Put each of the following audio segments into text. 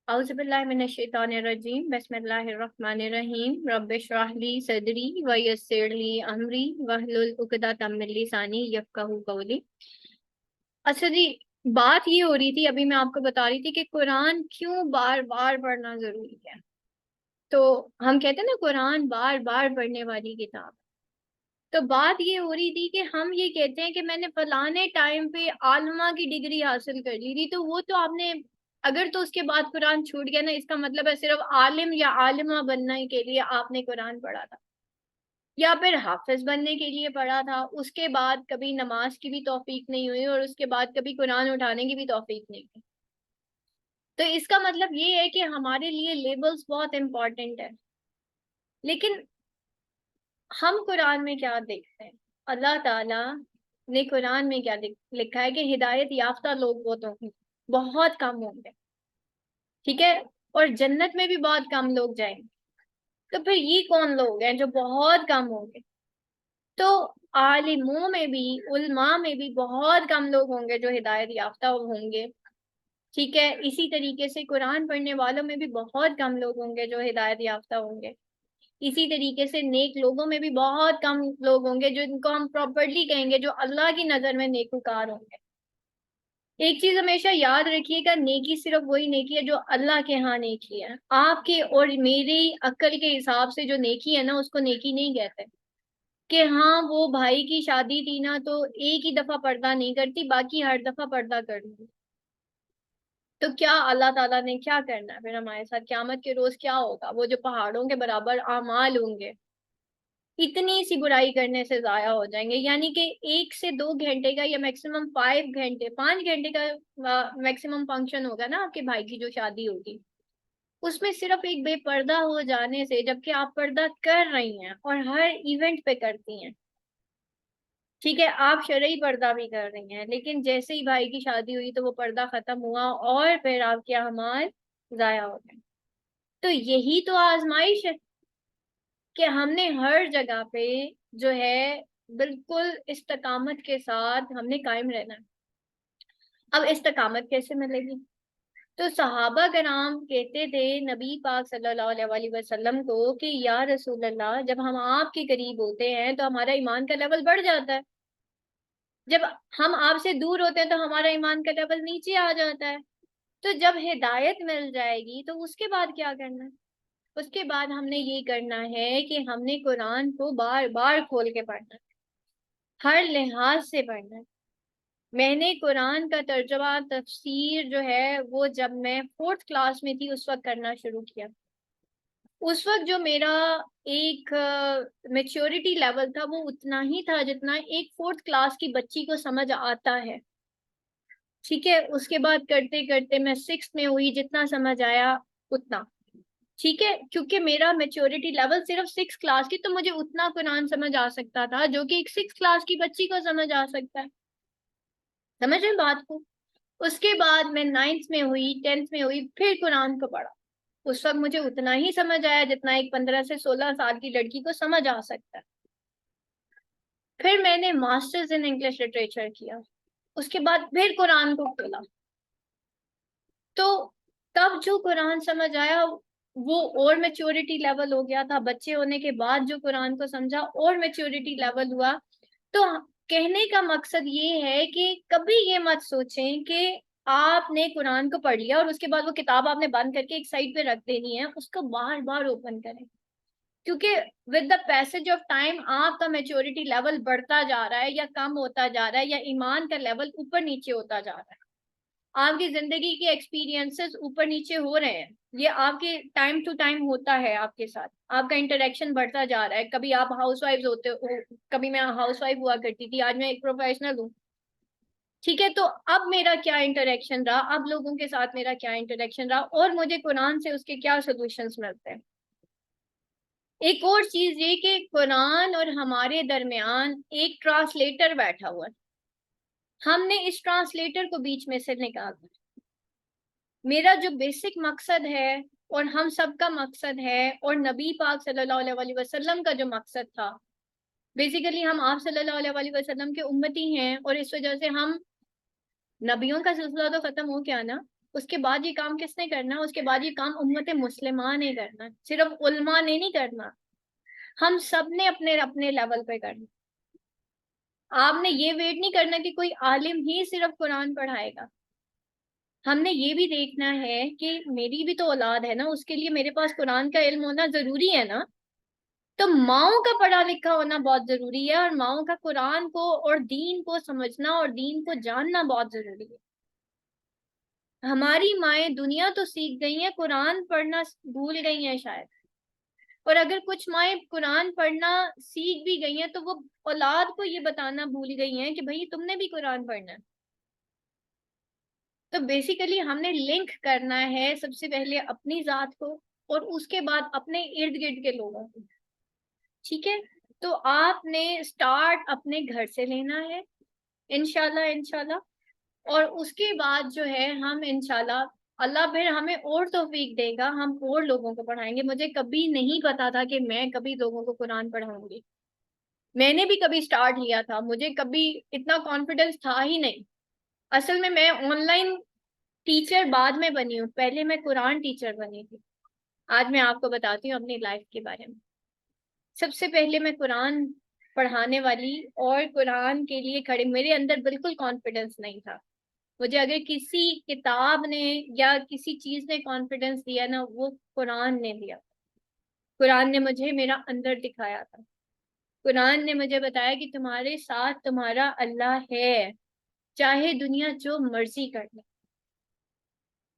اعوذ باللہ من الشیطان الرجیم بسم اللہ الرحمن الرحیم رب اشرح لی صدری ویسر لی امری واحلل عقدۃ من لسانی یفقہوا قولی۔ اچھا جی، بات یہ ہو رہی تھی، ابھی میں آپ کو بتا رہی تھی کہ قرآن کیوں بار بار پڑھنا ضروری ہے۔ تو ہم کہتے ہیں نا قرآن بار بار پڑھنے والی کتاب۔ تو بات یہ ہو رہی تھی کہ ہم یہ کہتے ہیں کہ میں نے فلانے ٹائم پہ عالمہ کی ڈگری حاصل کر لی تھی، تو وہ تو آپ نے، اگر تو اس کے بعد قرآن چھوٹ گیا نا، اس کا مطلب ہے صرف عالم یا عالمہ بننے کے لیے آپ نے قرآن پڑھا تھا، یا پھر حافظ بننے کے لیے پڑھا تھا، اس کے بعد کبھی نماز کی بھی توفیق نہیں ہوئی اور اس کے بعد کبھی قرآن اٹھانے کی بھی توفیق نہیں ہوئی۔ تو اس کا مطلب یہ ہے کہ ہمارے لیے لیبلز بہت امپورٹنٹ ہے، لیکن ہم قرآن میں کیا دیکھتے ہیں؟ اللہ تعالیٰ نے قرآن میں کیا لکھا ہے کہ ہدایت یافتہ لوگ بہت کم ہوں گے، ٹھیک ہے، اور جنت میں بھی بہت کم لوگ جائیں گے۔ تو پھر یہ کون لوگ ہیں جو بہت کم ہوں گے؟ تو عالموں میں بھی، علماء میں بھی بہت کم لوگ ہوں گے جو ہدایت یافتہ ہوں گے، ٹھیک ہے۔ اسی طریقے سے قرآن پڑھنے والوں میں بھی بہت کم لوگ ہوں گے جو ہدایت یافتہ ہوں گے۔ اسی طریقے سے نیک لوگوں میں بھی بہت کم لوگ ہوں گے جو ان کو ہم پراپرلی کہیں گے جو اللہ کی نظر میں نیکوکار ہوں گے۔ ایک چیز ہمیشہ یاد رکھیے گا، نیکی صرف وہی نیکی ہے جو اللہ کے ہاں نیکی ہے۔ آپ کے اور میری عقل کے حساب سے جو نیکی ہے نا، اس کو نیکی نہیں کہتے کہ ہاں وہ بھائی کی شادی تھی نا تو ایک ہی دفعہ پردہ نہیں کرتی، باقی ہر دفعہ پردہ کر لوں۔ تو کیا اللہ تعالیٰ نے کیا کرنا ہے پھر ہمارے ساتھ؟ قیامت کے روز کیا ہوگا؟ وہ جو پہاڑوں کے برابر اعمال ہوں گے اتنی سی برائی کرنے سے ضائع ہو جائیں گے، یعنی کہ 1 سے 2 گھنٹے کا یا میکسیمم 5 گھنٹے 5 گھنٹے کا میکسیمم فنکشن ہوگا نا آپ کے بھائی کی جو شادی ہوگی، اس میں صرف ایک بے پردہ ہو جانے سے، جبکہ آپ پردہ کر رہی ہیں اور ہر ایونٹ پہ کرتی ہیں، ٹھیک ہے، آپ شرعی پردہ بھی کر رہی ہیں، لیکن جیسے ہی بھائی کی شادی ہوئی تو وہ پردہ ختم ہوا اور پھر آپ کے اعمال ضائع ہو گئے۔ تو یہی تو آزمائش ہے کہ ہم نے ہر جگہ پہ جو ہے بالکل استقامت کے ساتھ ہم نے قائم رہنا ہے۔ اب استقامت کیسے ملے گی؟ تو صحابہ کرام کہتے تھے نبی پاک صلی اللہ علیہ وسلم کو کہ یا رسول اللہ، جب ہم آپ کے قریب ہوتے ہیں تو ہمارا ایمان کا لیول بڑھ جاتا ہے، جب ہم آپ سے دور ہوتے ہیں تو ہمارا ایمان کا لیول نیچے آ جاتا ہے۔ تو جب ہدایت مل جائے گی تو اس کے بعد کیا کرنا ہے؟ اس کے بعد ہم نے یہ کرنا ہے کہ ہم نے قرآن کو بار بار کھول کے پڑھنا ہے، ہر لحاظ سے پڑھنا ہے۔ میں نے قرآن کا ترجمہ تفسیر جو ہے وہ جب میں 4th کلاس میں تھی اس وقت کرنا شروع کیا۔ اس وقت جو میرا ایک میچورٹی لیول تھا وہ اتنا ہی تھا جتنا ایک 4th کلاس کی بچی کو سمجھ آتا ہے، ٹھیک ہے۔ اس کے بعد کرتے کرتے میں 6th میں ہوئی، جتنا سمجھ آیا اتنا، ٹھیک ہے، کیونکہ میرا میچورٹی لیول صرف 6th کلاس کی، تو مجھے اتنا قرآن سمجھ آ سکتا تھا جو کہ ایک 6th کلاس کی بچی کو سمجھ آ سکتا ہے، سمجھ رہے بات کو؟ اس کے بعد میں 9th میں ہوئی، 10th میں ہوئی، پھر قرآن کو پڑھا۔ اس وقت مجھے اتنا ہی سمجھ آیا جتنا ایک 15 سے 16 سال کی لڑکی کو سمجھ آ سکتا ہے۔ پھر میں نے ماسٹرز ان انگلش لٹریچر کیا، اس کے بعد پھر قرآن کو کھولا، تو تب جو قرآن سمجھ آیا وہ اور میچورٹی لیول ہو گیا تھا۔ بچے ہونے کے بعد جو قرآن کو سمجھا اور میچورٹی لیول ہوا۔ تو کہنے کا مقصد یہ ہے کہ کبھی یہ مت سوچیں کہ آپ نے قرآن کو پڑھ لیا اور اس کے بعد وہ کتاب آپ نے بند کر کے ایک سائڈ پہ رکھ دینی ہے، اس کو بار بار اوپن کریں، کیونکہ with the passage of time آپ کا میچورٹی لیول بڑھتا جا رہا ہے یا کم ہوتا جا رہا ہے، یا ایمان کا لیول اوپر نیچے ہوتا جا رہا ہے۔ آپ کی زندگی کے ایکسپیرینسز اوپر نیچے ہو رہے ہیں، یہ آپ کے ٹائم ٹو ٹائم ہوتا ہے، آپ کے ساتھ آپ کا انٹریکشن بڑھتا جا رہا ہے۔ کبھی آپ ہاؤس وائف ہوتے ہو، کبھی میں ہاؤس وائف ہوا کرتی تھی، آج میں ایک پروفیشنل ہوں، ٹھیک ہے۔ تو اب میرا کیا انٹریکشن رہا، اب لوگوں کے ساتھ میرا کیا انٹریکشن رہا، اور مجھے قرآن سے اس کے کیا سولوشنز ملتے ہیں۔ ایک اور چیز یہ کہ قرآن اور ہمارے درمیان ایک ٹرانسلیٹر بیٹھا ہوا ہے، ہم نے اس ٹرانسلیٹر کو بیچ میں سے نکالنا۔ میرا جو بیسک مقصد ہے اور ہم سب کا مقصد ہے اور نبی پاک صلی اللہ علیہ وسلم کا جو مقصد تھا، بیسیکلی ہم آپ صلی اللہ علیہ وسلم کے امتی ہیں، اور اس وجہ سے ہم نبیوں کا سلسلہ تو ختم ہو گیا نا، اس کے بعد یہ کام کس نے کرنا ہے؟ اس کے بعد یہ کام امت مسلمہ نے کرنا ہے، صرف علماء نے نہیں کرنا، ہم سب نے اپنے اپنے لیول پہ کرنا۔ آپ نے یہ ویٹ نہیں کرنا کہ کوئی عالم ہی صرف قرآن پڑھائے گا، ہم نے یہ بھی دیکھنا ہے کہ میری بھی تو اولاد ہے نا، اس کے لیے میرے پاس قرآن کا علم ہونا ضروری ہے نا۔ تو ماؤں کا پڑھا لکھا ہونا بہت ضروری ہے، اور ماؤں کا قرآن کو اور دین کو سمجھنا اور دین کو جاننا بہت ضروری ہے۔ ہماری مائیں دنیا تو سیکھ گئی ہیں، قرآن پڑھنا بھول گئی ہیں شاید، اور اگر کچھ مائیں قرآن پڑھنا سیکھ بھی گئی ہیں تو وہ اولاد کو یہ بتانا بھول گئی ہیں کہ بھئی تم نے بھی قرآن پڑھنا ہے۔ تو بیسیکلی ہم نے لنک کرنا ہے سب سے پہلے اپنی ذات کو، اور اس کے بعد اپنے ارد گرد کے لوگوں کو، ٹھیک ہے؟ تو آپ نے سٹارٹ اپنے گھر سے لینا ہے انشاءاللہ، اور اس کے بعد جو ہے ہم انشاءاللہ اللہ پھر ہمیں اور توفیق دے گا، ہم اور لوگوں کو پڑھائیں گے۔ مجھے کبھی نہیں پتا تھا کہ میں کبھی لوگوں کو قرآن پڑھاؤں گی، میں نے بھی کبھی سٹارٹ لیا تھا، مجھے کبھی اتنا کانفیڈنس تھا ہی نہیں۔ اصل میں آن لائن ٹیچر بعد میں بنی ہوں، پہلے میں قرآن ٹیچر بنی تھی۔ آج میں آپ کو بتاتی ہوں اپنی لائف کے بارے میں۔ سب سے پہلے میں قرآن پڑھانے والی اور قرآن کے لیے کھڑے، میرے اندر بالکل کانفیڈنس نہیں تھا۔ مجھے اگر کسی کتاب نے یا کسی چیز نے کانفیڈنس دیا نا، وہ قرآن نے دیا۔ قرآن نے مجھے میرا اندر دکھایا تھا، قرآن نے مجھے بتایا کہ تمہارے ساتھ تمہارا اللہ ہے، چاہے دنیا جو مرضی کر لے۔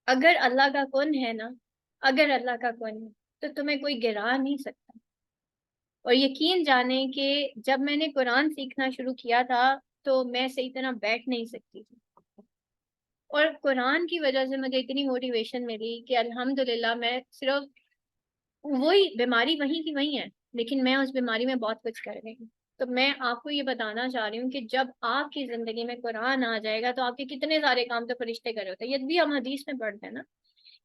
اگر اللہ کا کون ہے نا، اگر اللہ کا کون ہے تو تمہیں کوئی گرا نہیں سکتا۔ اور یقین جانیں کہ جب میں نے قرآن سیکھنا شروع کیا تھا تو میں صحیح طرح بیٹھ نہیں سکتی تھی، اور قرآن کی وجہ سے مجھے اتنی موٹیویشن ملی کہ الحمدللہ میں صرف وہی بیماری وہیں کی وہیں ہے، لیکن میں اس بیماری میں بہت کچھ کر رہی ہوں۔ تو میں آپ کو یہ بتانا چاہ رہی ہوں کہ جب آپ کی زندگی میں قرآن آ جائے گا تو آپ کے کتنے سارے کام تو فرشتے کر رہے ہوتے ہیں۔ یہ بھی ہم حدیث میں پڑھتے ہیں نا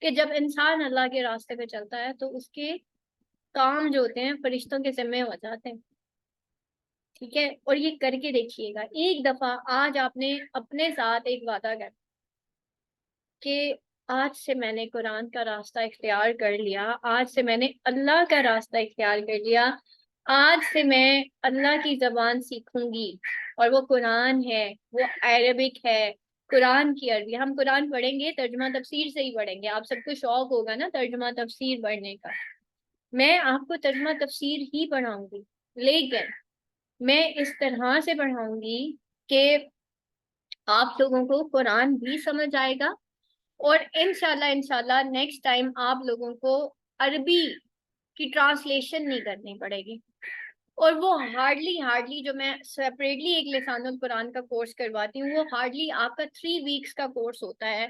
کہ جب انسان اللہ کے راستے پہ چلتا ہے تو اس کے کام جو ہوتے ہیں فرشتوں کے ذمے ہو جاتے ہیں، ٹھیک ہے؟ اور یہ کر کے دیکھیے گا ایک دفعہ، آج آپ نے اپنے ساتھ ایک وعدہ کر کہ آج سے میں نے قرآن کا راستہ اختیار کر لیا، آج سے میں نے اللہ کا راستہ اختیار کر لیا، آج سے میں اللہ کی زبان سیکھوں گی، اور وہ قرآن ہے، وہ عربک ہے، قرآن کی عربی۔ ہم قرآن پڑھیں گے ترجمہ تفسیر سے ہی پڑھیں گے، آپ سب کو شوق ہوگا نا ترجمہ تفسیر پڑھنے کا، میں آپ کو ترجمہ تفسیر ہی پڑھاؤں گی، لیکن میں اس طرح سے پڑھاؤں گی کہ آپ لوگوں کو قرآن بھی سمجھ آئے گا، اور انشاءاللہ نیکسٹ ٹائم آپ لوگوں کو عربی کی ٹرانسلیشن نہیں کرنی پڑے گی۔ اور وہ ہارڈلی جو میں سیپریٹلی ایک لسان القرآن کا کورس کرواتی ہوں، وہ ہارڈلی آپ کا 3 ویکس کا کورس ہوتا ہے،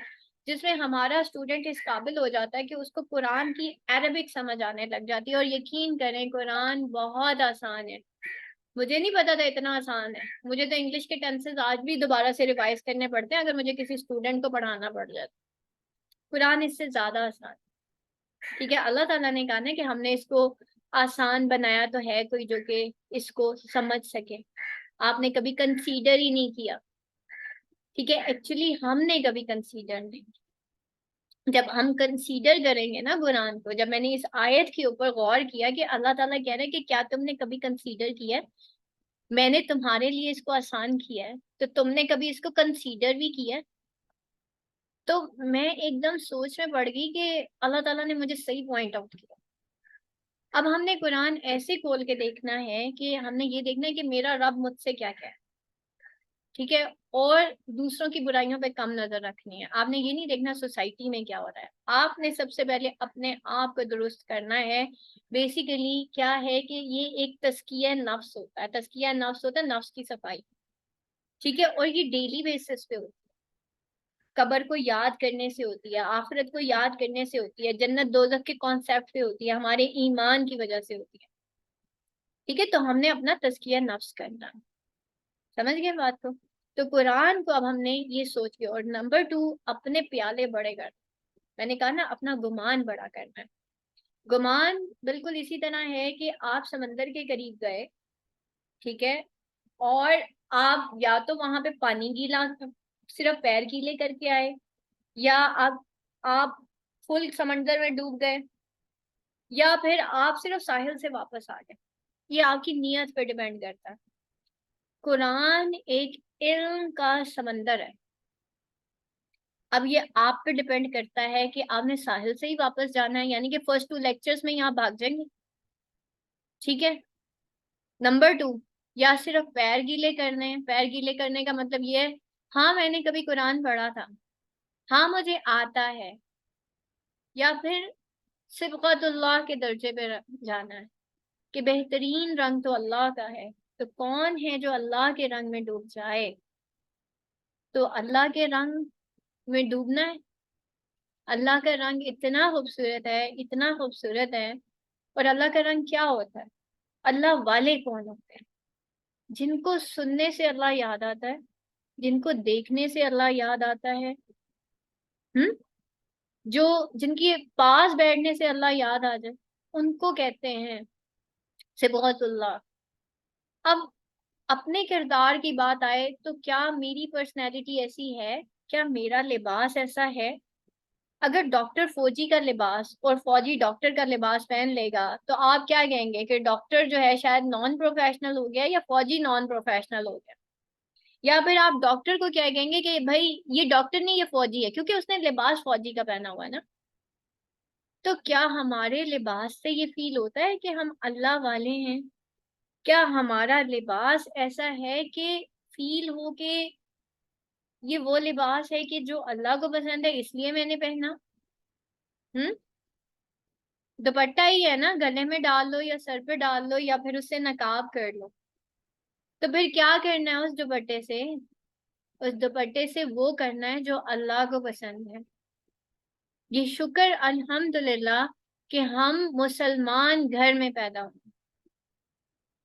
جس میں ہمارا اسٹوڈنٹ اس قابل ہو جاتا ہے کہ اس کو قرآن کی عربک سمجھ آنے لگ جاتی ہے۔ اور یقین کریں قرآن بہت آسان ہے، مجھے نہیں پتا تھا اتنا آسان ہے، مجھے تو انگلش کے ٹینسز آج بھی دوبارہ سے ریوائز کرنے پڑتے ہیں اگر مجھے کسی اسٹوڈنٹ کو پڑھانا پڑ جائے۔ قرآن اس سے زیادہ آسان، ٹھیک ہے؟ اللہ تعالیٰ نے کہا نا کہ ہم نے اس کو آسان بنایا تو ہے کوئی جو کہ اس کو سمجھ سکے، آپ نے کبھی کنسیڈر ہی نہیں کیا، ٹھیک ہے؟ ایکچولی ہم نے کبھی کنسیڈر نہیں کیا۔ جب ہم کنسیڈر کریں گے نا قرآن کو، جب میں نے اس آیت کے اوپر غور کیا کہ اللہ تعالیٰ کہہ رہے ہیں کہ کیا تم نے کبھی کنسیڈر کیا ہے، میں نے تمہارے لیے اس کو آسان کیا ہے تو تم نے کبھی اس کو کنسیڈر بھی کیا ہے؟ تو میں ایک دم سوچ میں پڑ گئی کہ اللہ تعالیٰ نے مجھے صحیح پوائنٹ آؤٹ کیا۔ اب ہم نے قرآن ایسے کھول کے دیکھنا ہے کہ ہم نے یہ دیکھنا ہے کہ میرا رب مجھ سے کیا کہہ ہے، ٹھیک ہے؟ اور دوسروں کی برائیوں پہ کم نظر رکھنی ہے۔ آپ نے یہ نہیں دیکھنا سوسائٹی میں کیا ہو رہا ہے، آپ نے سب سے پہلے اپنے آپ کو درست کرنا ہے۔ بیسیکلی کیا ہے کہ یہ ایک تزکیہ نفس ہوتا ہے، تزکیہ نفس ہوتا ہے نفس کی صفائی، ٹھیک ہے؟ اور یہ ڈیلی بیسس پہ ہوتی ہے، قبر کو یاد کرنے سے ہوتی ہے، آخرت کو یاد کرنے سے ہوتی ہے، جنت دوزخ کے کانسیپٹ پہ ہوتی ہے، ہمارے ایمان کی وجہ سے ہوتی ہے، ٹھیک ہے؟ تو ہم نے اپنا تزکیہ نفس کرنا، سمجھ گئے بات کو؟ تو قرآن کو اب ہم نے یہ سوچ کے، اور نمبر 2 اپنے پیالے بڑے کرنا، میں نے کہا نا اپنا گمان بڑا کرنا ہے۔ گمان بالکل اسی طرح ہے کہ آپ سمندر کے قریب گئے، ٹھیک ہے؟ اور آپ یا تو وہاں پہ پانی گیلا صرف پیر گیلے کر کے آئے، یا اب آپ فل سمندر میں ڈوب گئے، یا پھر آپ صرف ساحل سے واپس آ گئے، یہ آپ کی نیت پہ ڈیپینڈ کرتا ہے۔ قرآن ایک علم کا سمندر ہے، اب یہ آپ پہ ڈیپینڈ کرتا ہے کہ آپ نے ساحل سے ہی واپس جانا ہے، یعنی کہ فرسٹ 2 لیکچرز میں یہاں بھاگ جائیں گے، ٹھیک ہے۔ نمبر 2، یا صرف پیر گیلے کرنے ہیں۔ پیر گیلے کرنے کا مطلب یہ ہے ہاں میں نے کبھی قرآن پڑھا تھا، ہاں مجھے آتا ہے، یا پھر سبقت اللہ کے درجے پہ جانا ہے کہ بہترین رنگ تو اللہ کا ہے، تو کون ہے جو اللہ کے رنگ میں ڈوب جائے؟ تو اللہ کے رنگ میں ڈوبنا ہے۔ اللہ کا رنگ اتنا خوبصورت ہے، اتنا خوبصورت ہے۔ اور اللہ کا رنگ کیا ہوتا ہے؟ اللہ والے کون ہوتے ہیں؟ جن کو سننے سے اللہ یاد آتا ہے، جن کو دیکھنے سے اللہ یاد آتا ہے، جو جن کے پاس بیٹھنے سے اللہ یاد آ جائے، ان کو کہتے ہیں صبغت اللہ۔ اب اپنے کردار کی بات آئے تو کیا میری پرسنالٹی ایسی ہے؟ کیا میرا لباس ایسا ہے؟ اگر ڈاکٹر فوجی کا لباس اور فوجی ڈاکٹر کا لباس پہن لے گا تو آپ کیا کہیں گے کہ ڈاکٹر جو ہے شاید نان پروفیشنل ہو گیا، یا فوجی نان پروفیشنل ہو گیا؟ یا پھر آپ ڈاکٹر کو کیا کہیں گے کہ بھائی یہ ڈاکٹر نہیں، یہ فوجی ہے، کیونکہ اس نے لباس فوجی کا پہنا ہوا ہے نا۔ تو کیا ہمارے لباس سے یہ فیل ہوتا ہے کہ ہم اللہ والے ہیں؟ کیا ہمارا لباس ایسا ہے کہ فیل ہو کہ یہ وہ لباس ہے کہ جو اللہ کو پسند ہے اس لیے میں نے پہنا؟ دوپٹہ ہی ہے نا، گلے میں ڈال لو یا سر پہ ڈال لو یا پھر اس سے نقاب کر لو، تو پھر کیا کرنا ہے اس دوپٹے سے؟ اس دوپٹے سے وہ کرنا ہے جو اللہ کو پسند ہے۔ یہ شکر الحمدللہ کہ ہم مسلمان گھر میں پیدا ہوئے۔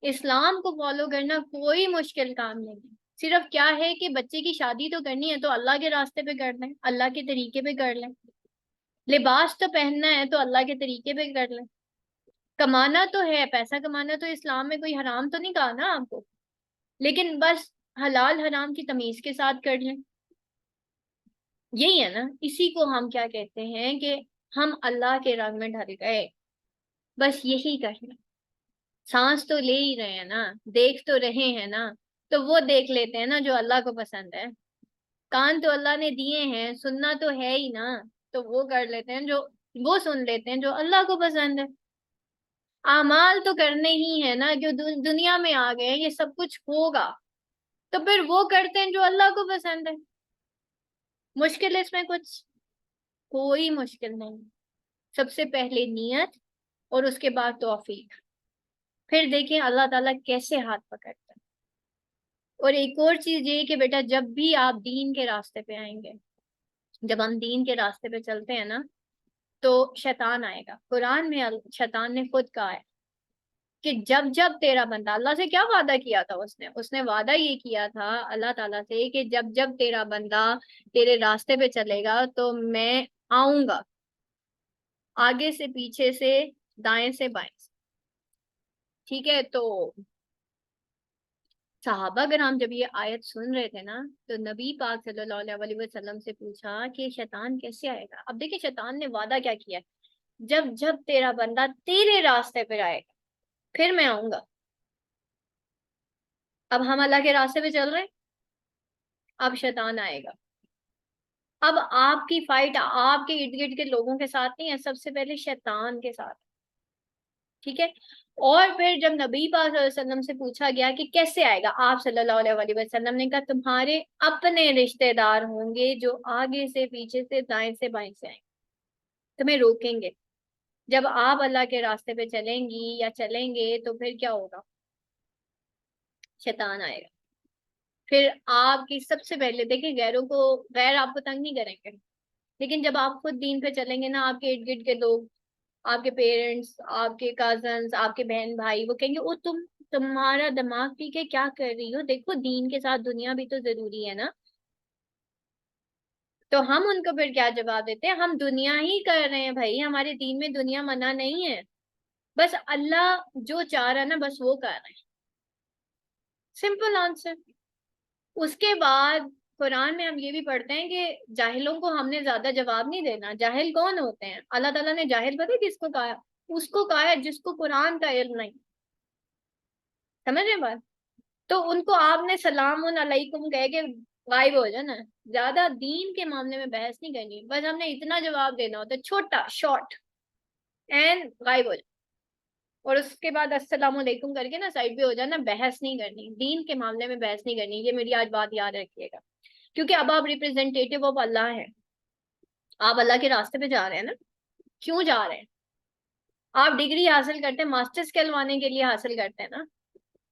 اسلام کو فالو کرنا کوئی مشکل کام نہیں ہے، صرف کیا ہے کہ بچے کی شادی تو کرنی ہے تو اللہ کے راستے پہ کر لیں، اللہ کے طریقے پہ کر لیں۔ لباس تو پہننا ہے تو اللہ کے طریقے پہ کر لیں۔ کمانا تو ہے، پیسہ کمانا تو اسلام میں کوئی حرام تو نہیں کہا نا آپ کو، لیکن بس حلال حرام کی تمیز کے ساتھ کر لیں۔ یہی ہے نا، اسی کو ہم کیا کہتے ہیں کہ ہم اللہ کے رنگ میں ڈھل گئے، بس یہی کرنا۔ سانس تو لے ہی رہے ہیں نا، دیکھ تو رہے ہیں نا، تو وہ دیکھ لیتے ہیں نا جو اللہ کو پسند ہے۔ کان تو اللہ نے دیے ہیں، سننا تو ہے ہی نا، تو وہ کر لیتے ہیں جو، وہ سن لیتے ہیں جو اللہ کو پسند ہے۔ اعمال تو کرنے ہی ہے نا، جو دنیا میں آ گئے یہ سب کچھ ہوگا، تو پھر وہ کرتے ہیں جو اللہ کو پسند ہے۔ مشکل اس میں کچھ کوئی مشکل نہیں، سب سے پہلے نیت اور اس کے بعد توفیق، پھر دیکھیں اللہ تعالیٰ کیسے ہاتھ پکڑتا ہے۔ اور ایک اور چیز یہ کہ بیٹا جب بھی آپ دین کے راستے پہ آئیں گے، جب ہم دین کے راستے پہ چلتے ہیں نا تو شیطان آئے گا۔ قرآن میں شیطان نے خود کہا ہے کہ جب جب تیرا بندہ، اللہ سے کیا وعدہ کیا تھا اس نے وعدہ یہ کیا تھا اللہ تعالیٰ سے کہ جب جب تیرا بندہ تیرے راستے پہ چلے گا تو میں آؤں گا، آگے سے، پیچھے سے، دائیں سے، بائیں سے، ٹھیک ہے۔ تو صحابہ کرام جب یہ آیت سن رہے تھے نا تو نبی پاک صلی اللہ علیہ وسلم سے پوچھا کہ شیطان کیسے آئے گا؟ اب دیکھیں شیطان نے وعدہ کیا کیا ہے، جب جب تیرا بندہ تیرے راستے پہ آئے گا پھر میں آؤں گا۔ اب ہم اللہ کے راستے پہ چل رہے ہیں، اب شیطان آئے گا۔ اب آپ کی فائٹ آپ کے ارد گرد کے لوگوں کے ساتھ نہیں ہے، سب سے پہلے شیطان کے ساتھ، ٹھیک ہے۔ اور پھر جب نبی پاک صلی اللہ علیہ وسلم سے پوچھا گیا کہ کیسے آئے گا، آپ صلی اللہ علیہ وسلم نے کہا تمہارے اپنے رشتہ دار ہوں گے جو آگے سے، پیچھے سے، دائیں سے، بائیں سے آئیں گے، تمہیں روکیں گے۔ جب آپ اللہ کے راستے پہ چلیں گی یا چلیں گے تو پھر کیا ہوگا؟ شیطان آئے گا۔ پھر آپ کی سب سے پہلے دیکھیں غیر آپ کو تنگ نہیں کریں گے، لیکن جب آپ خود دین پہ چلیں گے نا، آپ کے ارد گرد کے لوگ، آپ کے پیرنٹس، آپ کے کازنس، آپ کے بہن بھائی، وہ کہیں گے تمہارا دماغ پی کے کیا کر رہی ہو، دیکھو دین کے ساتھ دنیا بھی تو ضروری ہے نا۔ تو ہم ان کو پھر کیا جواب دیتے ہیں؟ ہم دنیا ہی کر رہے ہیں بھائی، ہمارے دین میں دنیا منع نہیں ہے، بس اللہ جو چاہ رہا ہے نا بس وہ کر رہے ہیں، سمپل آنسر۔ اس کے بعد قرآن میں ہم یہ بھی پڑھتے ہیں کہ جاہلوں کو ہم نے زیادہ جواب نہیں دینا. جاہل کون ہوتے ہیں؟ اللہ تعالیٰ نے جاہل پتہ ہے کس کو کہا؟ اس کو کہا ہے جس کو قرآن کا علم نہیں. سمجھ رہے بات؟ تو ان کو آپ نے سلام علیکم کہہ کے غائب ہو جانا. زیادہ دین کے معاملے میں بحث نہیں کرنی, بس ہم نے اتنا جواب دینا ہوتا ہے چھوٹا شارٹ اینڈ غائب ہو جانا, اور اس کے بعد السلام علیکم کر کے نا سائڈ پہ ہو جانا. بحث نہیں کرنی دین کے معاملے میں, بحث نہیں کرنی. یہ میری آج بات یاد رکھیے گا, کیونکہ اب آپ ریپرزینٹیٹیو آف اللہ ہیں, آپ اللہ کے راستے پہ جا رہے ہیں نا. کیوں جا رہے ہیں؟ آپ ڈگری حاصل کرتے ہیں, ماسٹرز کہلوانے کے لیے حاصل کرتے ہیں نا.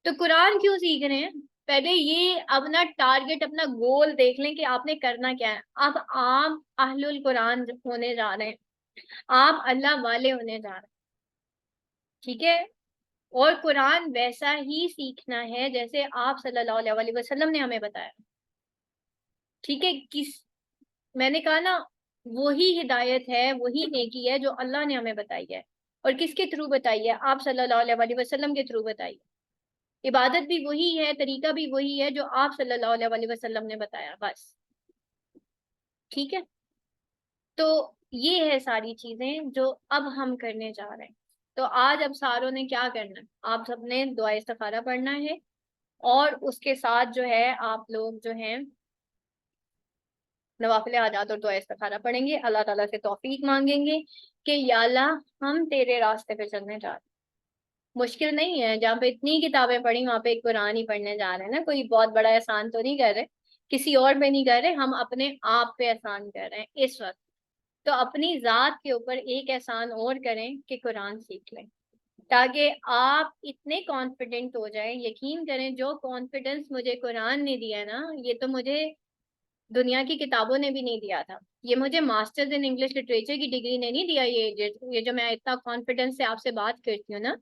تو قرآن کیوں سیکھ رہے ہیں؟ پہلے یہ اپنا ٹارگٹ, اپنا گول دیکھ لیں کہ آپ نے کرنا کیا ہے. آپ عام اہل القرآن ہونے جا رہے ہیں, آپ اللہ والے ہونے جا رہے ہیں, ٹھیک ہے. اور قرآن ویسا ہی سیکھنا ہے جیسے آپ صلی اللہ علیہ وسلم نے ہمیں بتایا, ٹھیک ہے. میں نے کہا نا, وہی ہدایت ہے, وہی نیکی ہے جو اللہ نے ہمیں بتائی ہے. اور کس کے تھرو بتائی ہے؟ آپ صلی اللہ علیہ وسلم کے تھرو بتائی ہے. عبادت بھی وہی ہے, طریقہ بھی وہی ہے جو آپ صلی اللہ علیہ وسلم نے بتایا, بس. ٹھیک ہے. تو یہ ہے ساری چیزیں جو اب ہم کرنے جا رہے ہیں. تو آج اب ساروں نے کیا کرنا ہے؟ آپ سب نے دعا استخارہ پڑھنا ہے, اور اس کے ساتھ جو ہے آپ لوگ جو ہیں نوافل حاجات اور دعا استخارہ پڑھیں گے. اللہ تعالیٰ سے توفیق مانگیں گے کہ یا اللہ ہم تیرے راستے پہ چلنے جا رہے ہیں. مشکل نہیں ہے, جہاں پہ اتنی کتابیں پڑھی وہاں پہ ایک قرآن ہی پڑھنے جا رہے ہیں نا. کوئی بہت بڑا احسان تو نہیں کر رہے, کسی اور پہ نہیں کر رہے, ہم اپنے آپ پہ احسان کر رہے ہیں اس وقت. تو اپنی ذات کے اوپر ایک احسان اور کریں کہ قرآن سیکھ لیں, تاکہ آپ اتنے کانفیڈنٹ ہو جائیں. یقین کریں, جو کانفیڈنس مجھے قرآن نے دیا نا, یہ تو مجھے دنیا کی کتابوں نے بھی نہیں دیا تھا. یہ مجھے ماسٹرز ان انگلش لٹریچر کی ڈگری نے نہیں دیا. یہ جو میں اتنا کانفیڈنس سے آپ سے بات کرتی ہوں نا,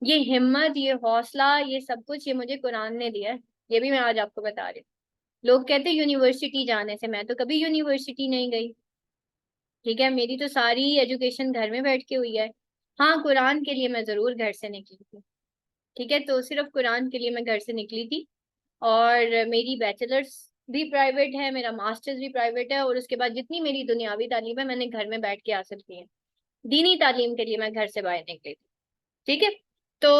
یہ ہمت, یہ حوصلہ, یہ سب کچھ یہ مجھے قرآن نے دیا ہے. یہ بھی میں آج آپ کو بتا رہی ہوں. لوگ کہتے ہیں یونیورسٹی جانے سے, میں تو کبھی یونیورسٹی نہیں گئی, ٹھیک ہے. میری تو ساری ایجوکیشن گھر میں بیٹھ کے ہوئی ہے. ہاں, قرآن کے لیے میں ضرور گھر سے نکلی تھی, ٹھیک ہے. تو صرف قرآن کے لیے میں گھر سے نکلی تھی, اور میری بیچلرس بھی پرائیویٹ ہے, میرا ماسٹرز بھی پرائیویٹ ہے, اور اس کے بعد جتنی میری دنیاوی تعلیم ہے میں نے گھر میں بیٹھ کے حاصل کی ہے. دینی تعلیم کے لیے میں گھر سے باہر نکلی تھی, ٹھیک ہے. تو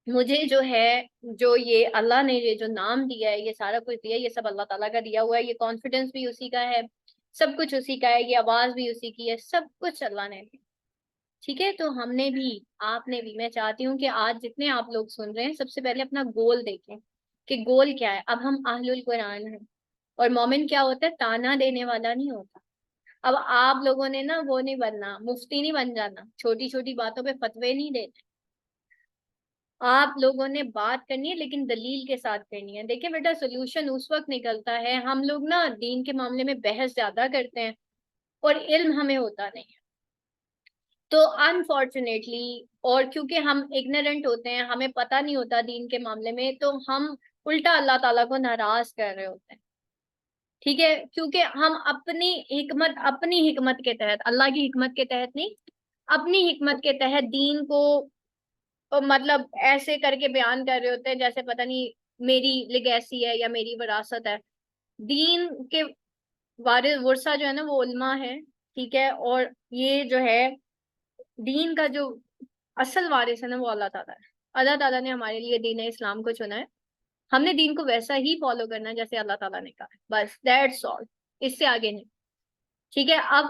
مجھے جو ہے, جو یہ اللہ نے یہ جو نام دیا ہے, یہ سارا کچھ دیا ہے, یہ سب اللہ تعالیٰ کا دیا ہوا ہے. یہ کانفیڈنس بھی اسی کا ہے, سب کچھ اسی کا ہے, یہ آواز بھی اسی کی ہے, سب کچھ اللہ نے دیا, ٹھیک ہے. تو ہم نے بھی, آپ نے بھی, میں چاہتی ہوں کہ آج جتنے آپ لوگ سن رہے ہیں سب سے پہلے اپنا گول دیکھیں کہ گول کیا ہے. اب ہم اہل القرآن ہیں, اور مومن کیا ہوتا ہے؟ تانا دینے والا نہیں ہوتا. اب آپ لوگوں نے نا وہ نہیں بننا, مفتی نہیں بن جانا, چھوٹی چھوٹی باتوں پہ فتوے نہیں دینے. آپ لوگوں نے بات کرنی ہے لیکن دلیل کے ساتھ کرنی ہے. دیکھیں بیٹا, سولوشن اس وقت نکلتا ہے, ہم لوگ نا دین کے معاملے میں بحث زیادہ کرتے ہیں اور علم ہمیں ہوتا نہیں ہے. تو انفارچونیٹلی, اور کیونکہ ہم اگنورنٹ ہوتے ہیں, ہمیں پتہ نہیں ہوتا دین کے معاملے میں, تو ہم الٹا اللہ تعالیٰ کو ناراض کر رہے ہوتے ہیں, ٹھیک ہے. کیونکہ ہم اپنی حکمت کے تحت, اللہ کی حکمت کے تحت نہیں, اپنی حکمت کے تحت دین کو مطلب ایسے کر کے بیان کر رہے ہوتے ہیں جیسے پتہ نہیں میری لیگیسی ہے یا میری وراثت ہے. دین کے وارث ورثہ جو ہے نا وہ علماء ہے, ٹھیک ہے. اور یہ جو ہے دین کا جو اصل وارث ہے نا وہ اللہ تعالیٰ ہے. اللہ تعالیٰ نے ہمارے لیے دین اسلام کو چنا ہے, ہم نے دین کو ویسا ہی فالو کرنا ہے جیسے اللہ تعالیٰ نے کہا ہے, بس دیٹس آل, اس سے آگے نہیں, ٹھیک ہے. اب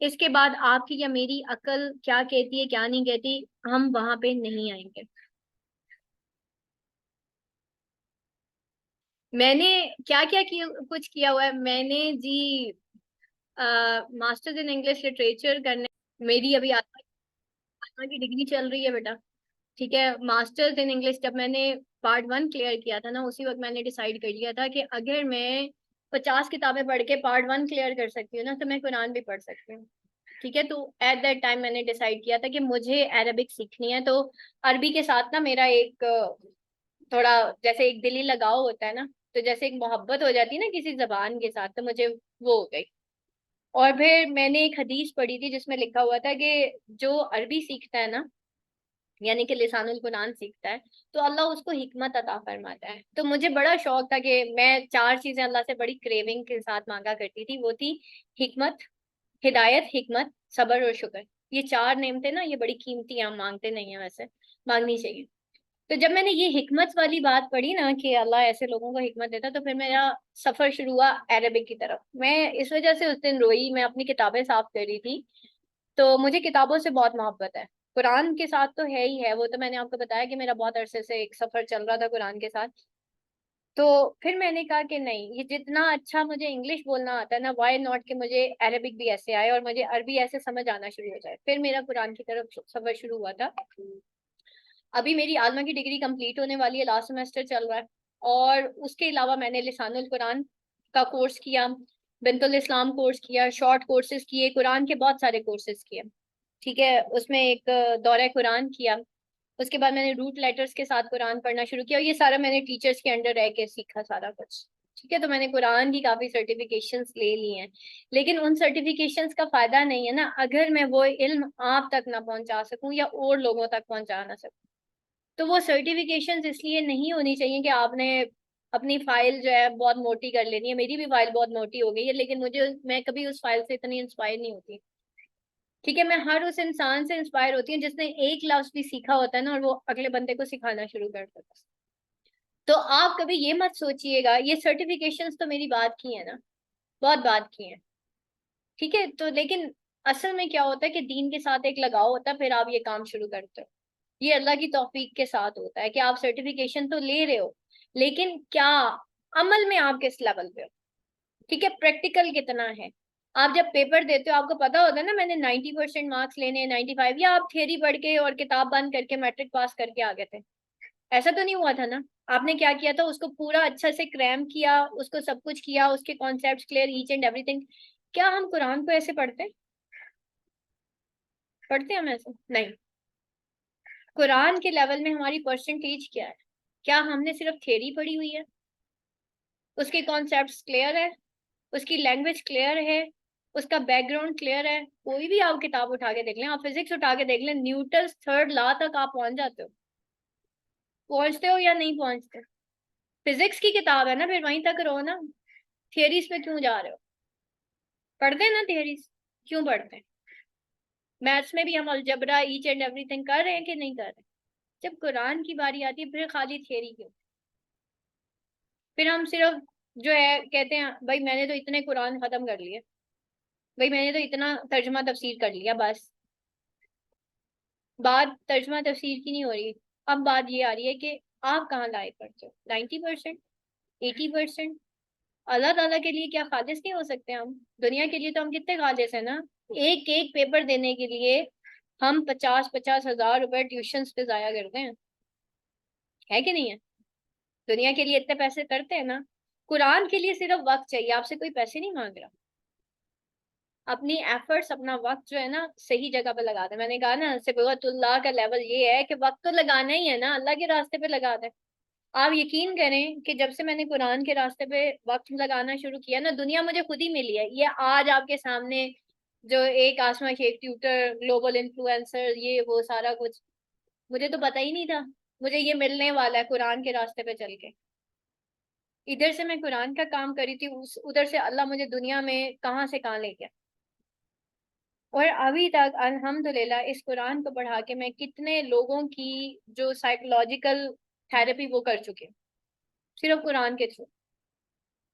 اس کے بعد آپ کی یا میری عقل کیا کہتی ہے کیا نہیں کہتی, ہم وہاں پہ نہیں آئیں گے. میں نے کیا کیا کچھ کیا ہوا ہے. میں نے جی ماسٹرز ان انگلش لٹریچر کرنے, میری ابھی آسما کی ڈگری چل رہی ہے بیٹا, ٹھیک ہے. ماسٹرز ان انگلش جب میں نے پارٹ 1 کلیئر کیا تھا نا, اسی وقت میں نے ڈیسائیڈ کر لیا تھا کہ اگر میں 50 کتابیں پڑھ کے پارٹ 1 کلیئر کر سکتی ہوں نا, تو میں قرآن بھی پڑھ سکتی ہوں, ٹھیک ہے. تو ایٹ دیٹ ٹائم میں نے ڈیسائیڈ کیا تھا کہ مجھے عربک سیکھنی ہے. تو عربی کے ساتھ نا میرا ایک تھوڑا جیسے ایک دلی لگاؤ ہوتا ہے نا, تو جیسے ایک محبت ہو جاتی ہے نا کسی زبان کے ساتھ, تو مجھے وہ ہو گئی. اور پھر میں نے ایک حدیث پڑھی تھی جس میں لکھا ہوا تھا کہ جو عربی سیکھتا ہے نا یعنی کہ لسان القرآن سیکھتا ہے تو اللہ اس کو حکمت عطا فرماتا ہے. تو مجھے بڑا شوق تھا کہ میں 4 چیزیں اللہ سے بڑی کریونگ کے ساتھ مانگا کرتی تھی. وہ تھی حکمت، ہدایت، حکمت، صبر اور شکر. یہ 4 نعمتیں نا، یہ بڑی قیمتی ہیں، ہم مانگتے نہیں ہیں، ویسے مانگنی چاہیے. تو جب میں نے یہ حکمت والی بات پڑھی نا کہ اللہ ایسے لوگوں کو حکمت دیتا، تو پھر میرا سفر شروع ہوا عربک کی طرف. میں اس وجہ سے اس دن روئی، میں اپنی کتابیں صاف کر رہی تھی. تو مجھے کتابوں سے بہت محبت ہے، قرآن کے ساتھ تو ہے ہی ہے. وہ تو میں نے آپ کو بتایا کہ میرا بہت عرصے سے ایک سفر چل رہا تھا قرآن کے ساتھ. تو پھر میں نے کہا کہ نہیں، یہ جتنا اچھا مجھے انگلش بولنا آتا ہے نا، وائی ناٹ کہ مجھے عربک بھی ایسے آئے اور مجھے عربی ایسے سمجھ آنا شروع ہو جائے. پھر میرا قرآن کی طرف سفر شروع ہوا تھا. ابھی میری عالمہ کی ڈگری کمپلیٹ ہونے والی ہے، لاسٹ سیمسٹر چل رہا ہے. اور اس کے علاوہ میں نے لسان القرآن کا کورس کیا، بنت الاسلام کورس کیا، شارٹ کورسز کیے، قرآن کے بہت سارے کورسز کیے. ٹھیک ہے، اس میں ایک دورہ قرآن کیا. اس کے بعد میں نے روٹ لیٹرز کے ساتھ قرآن پڑھنا شروع کیا، اور یہ سارا میں نے ٹیچرز کے انڈر رہ کے سیکھا سارا کچھ. ٹھیک ہے، تو میں نے قرآن کی کافی سرٹیفکیشنز لے لی ہیں. لیکن ان سرٹیفکیشنز کا فائدہ نہیں ہے نا اگر میں وہ علم آپ تک نہ پہنچا سکوں یا اور لوگوں تک پہنچا نہ سکوں. تو وہ سرٹیفکیشنز اس لیے نہیں ہونی چاہیے کہ آپ نے اپنی فائل جو ہے بہت موٹی کر لینی ہے. میری بھی فائل بہت موٹی ہو گئی ہے، لیکن میں کبھی اس فائل سے اتنی انسپائر نہیں ہوتی. ٹھیک ہے، میں ہر اس انسان سے انسپائر ہوتی ہوں جس نے ایک لفظ بھی سیکھا ہوتا ہے نا، اور وہ اگلے بندے کو سکھانا شروع کر دیتا ہے. تو آپ کبھی یہ مت سوچئے گا، یہ سرٹیفکیشنز تو میری بات کی ہیں نا، بہت بات کی ہیں. ٹھیک ہے، تو لیکن اصل میں کیا ہوتا ہے کہ دین کے ساتھ ایک لگاؤ ہوتا ہے، پھر آپ یہ کام شروع کرتے ہو. یہ اللہ کی توفیق کے ساتھ ہوتا ہے کہ آپ سرٹیفکیشن تو لے رہے ہو، لیکن کیا عمل میں آپ کس لیول پہ ہو. ٹھیک ہے، پریکٹیکل کتنا ہے. آپ جب پیپر دیتے ہو آپ کو پتا ہوتا ہے نا، میں نے 90% مارکس لینے، 95، یا آپ تھیوری پڑھ کے اور کتاب بند کر کے میٹرک پاس کر کے آ گئے تھے. ایسا تو نہیں ہوا تھا نا. آپ نے کیا کیا تھا، اس کو پورا اچھا سے کریم کیا، اس کو سب کچھ کیا، اس کے concepts clear, each and every thing. کیا ہم قرآن کو ایسے پڑھتے ہیں ہم ایسے نہیں. قرآن کے لیول میں ہماری پرسنٹیج کیا ہے؟ کیا ہم نے صرف تھیوری پڑھی ہوئی ہے؟ اس کے کانسیپٹس کلیئر ہے، اس کی لینگویج کلیئر ہے، اس کا بیک گراؤنڈ کلیئر ہے. کوئی بھی آپ کتاب اٹھا کے دیکھ لیں، آپ فزکس اٹھا کے دیکھ لیں، نیوٹنس 3rd لا تک آپ پہنچ جاتے ہو. پہنچتے ہو یا نہیں پہنچتے؟ فزکس کی کتاب ہے نا، پھر وہیں تک رہو نا. تھیوریز پہ کیوں جا رہے ہو؟ پڑھتے ہیں نا تھیوریز، کیوں پڑھتے ہیں؟ میتھس میں بھی ہم algebra, each and every thing کر رہے ہیں کہ نہیں کر رہے؟ جب قرآن کی باری آتی ہے پھر خالی تھیوری کیوں؟ پھر ہم صرف جو ہے کہتے ہیں بھائی میں نے تو اتنے قرآن ختم کر لیے، بھائی میں نے تو اتنا ترجمہ تفسیر کر لیا. بس بات ترجمہ تفسیر کی نہیں ہو رہی. اب بات یہ آ رہی ہے کہ آپ کہاں لائق کرتے ہو. 90%، 80%. اللہ تعالیٰ کے لیے کیا خالص نہیں ہو سکتے ہم؟ دنیا کے لیے تو ہم کتنے خالص ہیں نا. ایک ایک پیپر دینے کے لیے ہم 50,000 روپے ٹیوشنز پہ ضائع کرتے ہیں، ہے کہ نہیں ہے؟ دنیا کے لیے اتنے پیسے کرتے ہیں نا. قرآن کے لیے صرف وقت چاہیے، آپ سے کوئی پیسے نہیں مانگ رہا. اپنی ایفرٹس، اپنا وقت جو ہے نا صحیح جگہ پہ لگا دیں. میں نے کہا نا صبغت اللہ کا لیول یہ ہے کہ وقت تو لگانا ہی ہے نا، اللہ کے راستے پہ لگا دیں. آپ یقین کریں کہ جب سے میں نے قرآن کے راستے پہ وقت لگانا شروع کیا نا، دنیا مجھے خود ہی ملی ہے. یہ آج آپ کے سامنے جو ایک آسما شیخ ٹیوٹر، گلوبل انفلوئنسر، یہ وہ سارا کچھ مجھے تو پتا ہی نہیں تھا. مجھے یہ ملنے والا ہے قرآن کے راستے پہ چل کے. ادھر سے میں قرآن کا کام کری تھی، ادھر سے اللہ مجھے دنیا میں کہاں سے کہاں لے گیا. اور ابھی تک الحمدللہ اس قرآن کو پڑھا کے میں کتنے لوگوں کی جو سائیکولوجیکل تھراپی وہ کر چکے، صرف قرآن کے تھرو،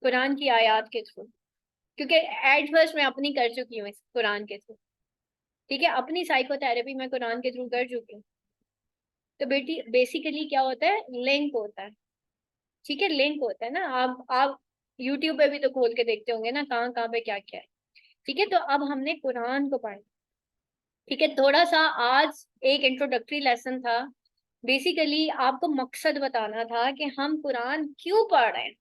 قرآن کی آیات کے تھرو. کیونکہ ایٹ فرسٹ میں اپنی کر چکی ہوں اس قرآن کے تھرو. ٹھیک ہے، اپنی سائیکو تھراپی میں قرآن کے تھرو کر چکی ہوں. تو بیٹی بیسیکلی کیا ہوتا ہے، لنک ہوتا ہے. ٹھیک ہے، لنک ہوتا ہے نا. آپ یوٹیوب پہ بھی تو کھول کے دیکھتے ہوں گے نا کہاں کہاں پہ کیا کیا ہے. ٹھیک ہے، تو اب ہم نے قرآن کو پڑھا. ٹھیک ہے، تھوڑا سا آج ایک انٹروڈکٹری لیسن تھا. بیسیکلی آپ کو مقصد بتانا تھا کہ ہم قرآن کیوں پڑھ رہے ہیں،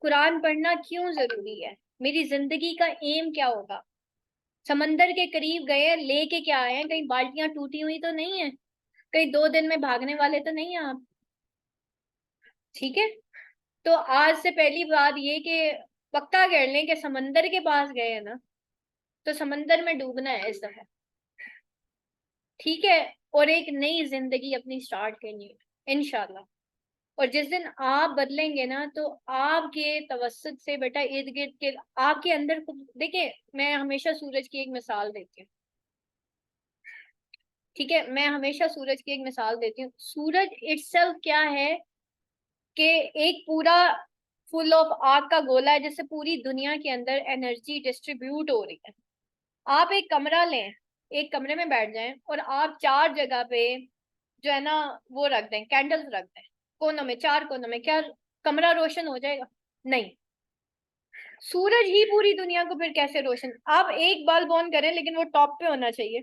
قرآن پڑھنا کیوں ضروری ہے، میری زندگی کا ایم کیا ہوگا. سمندر کے قریب گئے، لے کے کیا آئے ہیں؟ کہیں بالٹیاں ٹوٹی ہوئی تو نہیں ہیں؟ کہیں 2 دن میں بھاگنے والے تو نہیں ہیں آپ؟ ٹھیک ہے، تو آج سے پہلی بات یہ کہ پکا کر لیں کہ سمندر کے پاس گئے ہیں نا تو سمندر میں ڈوبنا ہے اس دفعہ. ٹھیک ہے، اور ایک نئی زندگی اپنی سٹارٹ کرنی ہے انشاءاللہ. اور جس دن آپ بدلیں گے نا تو آپ کے توسط سے بیٹا ارد گرد کے آپ کے اندر دیکھیں، میں ہمیشہ سورج کی ایک مثال دیتی ہوں. ٹھیک ہے، میں ہمیشہ سورج کی ایک مثال دیتی ہوں. سورج اٹ سیلف کیا ہے کہ ایک پورا فل آف آگ کا گولا ہے جس سے پوری دنیا کے اندر انرجی ڈسٹریبیوٹ ہو رہی ہے. آپ ایک کمرہ لیں، ایک کمرے میں بیٹھ جائیں اور آپ 4 جگہ پہ جو ہے نا وہ رکھ دیں، کینڈلز رکھ دیں کونوں میں، 4 کونوں میں، کیا کمرہ روشن ہو جائے گا؟ نہیں. سورج ہی پوری دنیا کو پھر کیسے روشن؟ آپ ایک بلب آن کریں لیکن وہ ٹاپ پہ ہونا چاہیے،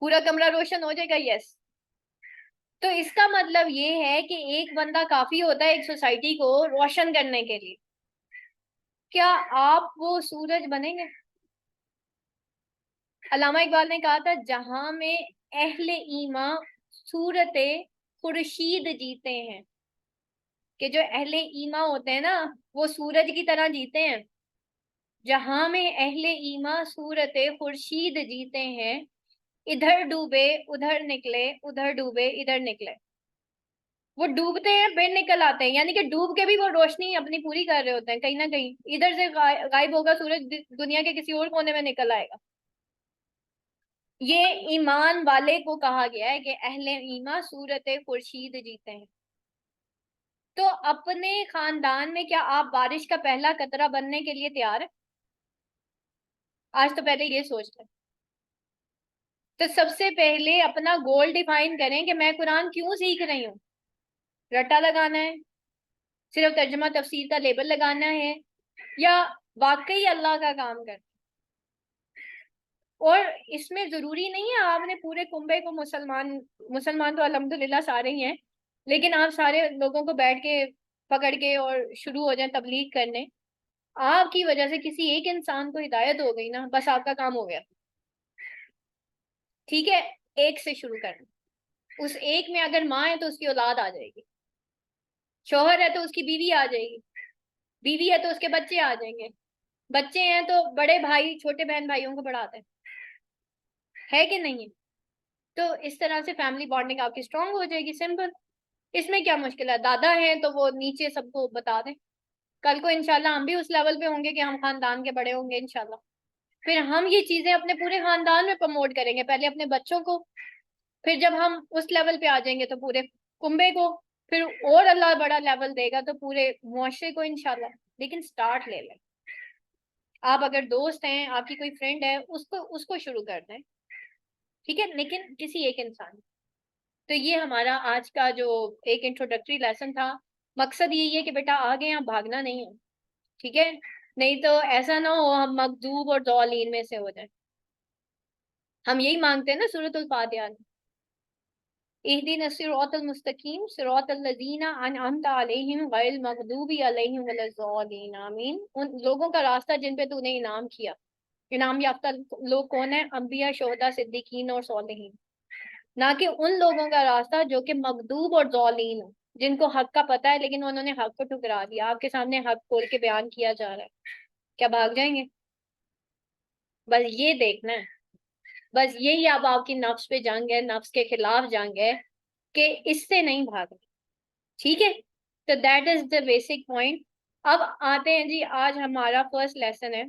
پورا کمرہ روشن ہو جائے گا؟ یس. تو اس کا مطلب یہ ہے کہ ایک بندہ کافی ہوتا ہے ایک سوسائٹی کو روشن کرنے کے لیے. کیا آپ وہ سورج بنیں گے؟ علامہ اقبال نے کہا تھا جہاں میں اہل ایمان صورت خورشید جیتے ہیں، کہ جو اہل ایمان ہوتے ہیں نا وہ سورج کی طرح جیتے ہیں. جہاں میں اہل ایمان صورت خورشید جیتے ہیں، ادھر ڈوبے ادھر نکلے، ادھر ڈوبے ادھر نکلے. وہ ڈوبتے ہیں پھر نکل آتے ہیں، یعنی کہ ڈوب کے بھی وہ روشنی اپنی پوری کر رہے ہوتے ہیں. کہیں نہ کہیں ادھر سے غائب ہوگا سورج، دنیا کے کسی اور کونے میں نکل آئے گا. یہ ایمان والے کو کہا گیا ہے کہ اہل ایمان صورت خورشید جیتے ہیں. تو اپنے خاندان میں کیا آپ بارش کا پہلا قطرہ بننے کے لیے تیار ہیں؟ آج تو پہلے یہ سوچ لیں. تو سب سے پہلے اپنا گول ڈیفائن کریں کہ میں قرآن کیوں سیکھ رہی ہوں. رٹا لگانا ہے، صرف ترجمہ تفسیر کا لیبل لگانا ہے، یا واقعی اللہ کا کام کرنا؟ اور اس میں ضروری نہیں ہے آپ نے پورے کنبے کو مسلمان تو الحمدللہ سارے ہی ہیں، لیکن آپ سارے لوگوں کو بیٹھ کے پکڑ کے اور شروع ہو جائیں تبلیغ کرنے. آپ کی وجہ سے کسی ایک انسان کو ہدایت ہو گئی نا، بس آپ کا کام ہو گیا. ٹھیک ہے، ایک سے شروع کرنا. اس ایک میں اگر ماں ہے تو اس کی اولاد آ جائے گی، شوہر ہے تو اس کی بیوی آ جائے گی، بیوی ہے تو اس کے بچے آ جائیں گے، بچے ہیں تو بڑے بھائی چھوٹے بہن بھائیوں کو پڑھاتے ہیں، ہے کہ نہیں ہے؟ تو اس طرح سے فیملی بانڈنگ آپ کی اسٹرانگ ہو جائے گی. سمپل. اس میں کیا مشکل ہے؟ دادا ہیں تو وہ نیچے سب کو بتا دیں. کل کو انشاءاللہ ہم بھی اس لیول پہ ہوں گے کہ ہم خاندان کے بڑے ہوں گے انشاءاللہ. پھر ہم یہ چیزیں اپنے پورے خاندان میں پروموٹ کریں گے، پہلے اپنے بچوں کو، پھر جب ہم اس لیول پہ آ جائیں گے تو پورے کنبے کو، پھر اور اللہ بڑا لیول دے گا تو پورے معاشرے کو انشاءاللہ. لیکن سٹارٹ لے لیں. آپ اگر دوست ہیں، آپ کی کوئی فرینڈ ہے، اس کو شروع کر دیں. ٹھیک ہے، لیکن کسی ایک انسان. تو یہ ہمارا آج کا جو ایک انٹروڈکٹری لیسن تھا. مقصد یہی ہے کہ بیٹا آگے آپ بھاگنا نہیں ہے. ٹھیک ہے، نہیں تو ایسا نہ ہو ہم مغضوب اور ضالین میں سے ہو جائیں. ہم یہی مانگتے ہیں نا سورۃ الفاتحہ میں، اہدنا الصراط المستقیم صراط الذین انعمت علیہم غیر المغضوب علیہم ولا الضالین آمین. ان لوگوں کا راستہ جن پہ تو نے انعام کیا. انعام یافتہ لوگ کون ہیں؟ انبیاء، شہداء، صدیقین اور صالحین. نہ کہ ان لوگوں کا راستہ جو کہ مغضوب اور ضالین، جن کو حق کا پتہ ہے لیکن انہوں نے حق کو ٹھکرا دیا. آپ کے سامنے حق کھول کے بیان کیا جا رہا ہے، کیا بھاگ جائیں گے؟ بس یہ دیکھنا ہے. بس یہی اب آپ کی نفس پہ جنگ ہے، نفس کے خلاف جنگ ہے کہ اس سے نہیں بھاگنا. ٹھیک ہے، تو that is the basic point. اب آتے ہیں جی، آج ہمارا فرسٹ لیسن ہے